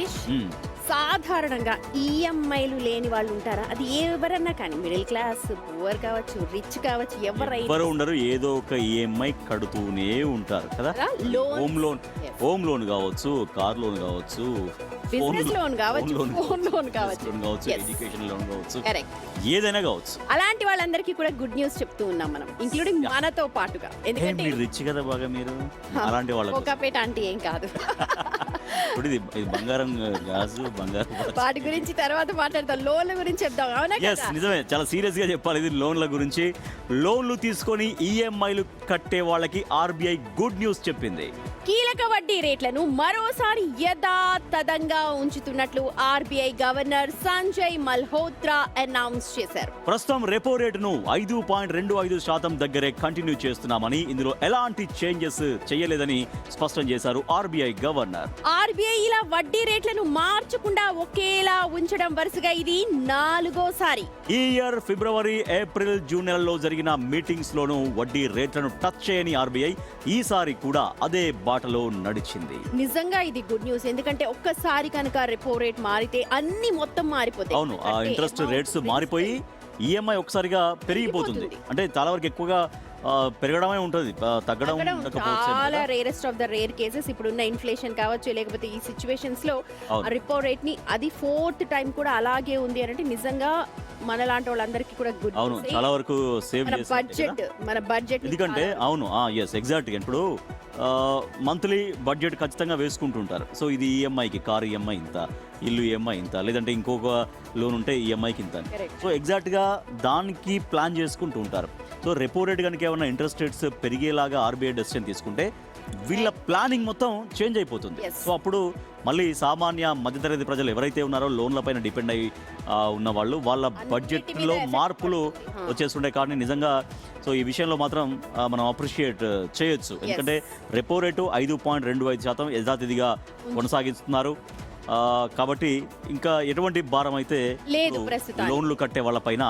రమేష్, సాధారణంగా ఈఎంఐలు లేని వాళ్ళు ఉంటారా? అది ఎవరన్నా కానీ, మిడిల్ క్లాస్, పువర్ కావచ్చు, రిచ్ కావచ్చు, ఎవరు ఉండరు, ఏదో ఒక ఈఎంఐ కడుతూనే ఉంటారు కదా. హోమ్ లోన్ కావచ్చు, కార్ లోన్ కావచ్చు, బిజినెస్ లోన్ కావచ్చు, ఫోన్ లోన్ కావచ్చు, ఎడ్యుకేషన్ లోన్ కావచ్చు, కరెక్ట్, ఏదైనా కావచ్చు. అలాంటి వాళ్ళందరికీ కూడా గుడ్ న్యూస్ చెప్తూ ఉన్నాం మనం, ఇంక్లూడింగ్ మనతో పాటుగా. ఎందుకంటే మీరు రిచ్ కదా బాగా, మీరు అలాంటి వాళ్ళకి ఒకపేట అంటే ఏం కాదు. ఇది బంగారం గాజు బంగారం వాటి గురించి తర్వాత మాట్లాడతాం. లోన్ల గురించి చెప్తాం. అవునా? నిజమే, చాలా సీరియస్ గా చెప్పాలి ఇది లోన్ల గురించి. లోన్లు తీసుకొని ఈఎంఐలు కట్టే వాళ్ళకి ఆర్బీఐ గుడ్ న్యూస్ చెప్పింది. కీలక వడ్డీ రేట్లను మరోసారి యథాతథంగా ఉంచుతున్నట్లు RBI governor Sanjay Malhotra announce చేశారు. ప్రస్తుతం రెపో రేటును 5.25% దగ్గరే కంటిన్యూ చేస్తున్నామని, ఇందులో ఎలాంటి చేంజెస్ చేయలేదని స్పష్టం చేశారు ఆర్బీఐ గవర్నర్. ఆర్బీఐ ఇలా వడ్డీ రేట్లను మార్చకుండా ఒకేలా ఉంచడం వరుసగా ఇది 4వ సారి. ఈ ఇయర్ ఫిబ్రవరి, ఏప్రిల్, జూన్ నెలల్లో జరిగిన మీటింగ్స్ లోనూ వడ్డీ రేట్లను టచ్ చేయని ఆర్బీఐ ఈసారి కూడా అదే బాటలో నడిచింది. నిజంగా ఇది గుడ్ న్యూస్. ఎందుకంటే ఒక్కసారి కనుక రెపో రేట్ మారితే అన్ని మొత్తం మారిపోతాయి. అవును, ఆ ఇంట్రెస్ట్ రేట్స్ మారిపోయి ఈఎంఐ ఒకసారిగా పెరిగిపోతుంది. అంటే చాలా వరకు ఎక్కువగా పెరగడమే ఉంటుంది, తగ్గడం చాలా rarest of the rare cases. ఇప్పుడున్న ఇన్ఫ్లేషన్ కావచ్చు, లేకపోతే ఈ సిచ్యువేషన్స్ లో రిపో రేట్ ని అది 4th టైం కూడా అలాగే ఉంది అంటే నిజంగా మనలాంటి వాళ్ళందరికీ కూడా గుడ్. అవును, చాలా వరకు సేవ్ మన బడ్జెట్ ఎందుకంటే అవును ఎగ్జాక్ట్ గా ఇప్పుడు మంత్లీ బడ్జెట్ ఖచ్చితంగా వేసుకుంటుంటారు. సో ఇది ఈఎంఐకి కార్ ఈఎంఐ ఇంత, ఇల్లు ఈఎంఐ ఇంత, లేదంటే ఇంకొక లోన్ ఉంటే ఈఎంఐకి ఇంత. సో ఎగ్జాక్ట్ గా దానికి ప్లాన్ చేసుకుంటూ ఉంటారు. సో రెపో రేట్ కనుక ఏమన్నా ఇంట్రెస్ట్ రేట్స్ పెరిగేలాగా ఆర్బీఐ డెసిషన్ తీసుకుంటే వీళ్ళ ప్లానింగ్ మొత్తం చేంజ్ అయిపోతుంది. సో అప్పుడు మళ్ళీ సామాన్య మధ్యతరగతి ప్రజలు ఎవరైతే ఉన్నారో లోన్ల పైన డిపెండ్ అయి ఉన్న వాళ్ళు, వాళ్ళ బడ్జెట్ లో మార్పులు వచ్చేస్తుండే. కానీ నిజంగా సో ఈ విషయంలో మాత్రం మనం అప్రిషియేట్ చేయొచ్చు. ఎందుకంటే రెపో రేటు 5.25% యథాతిథిగా కొనసాగిస్తున్నారు. కాబట్టి ఇంకా ఎటువంటి భారం అయితే లేదు లోన్లు కట్టే వాళ్ళ పైన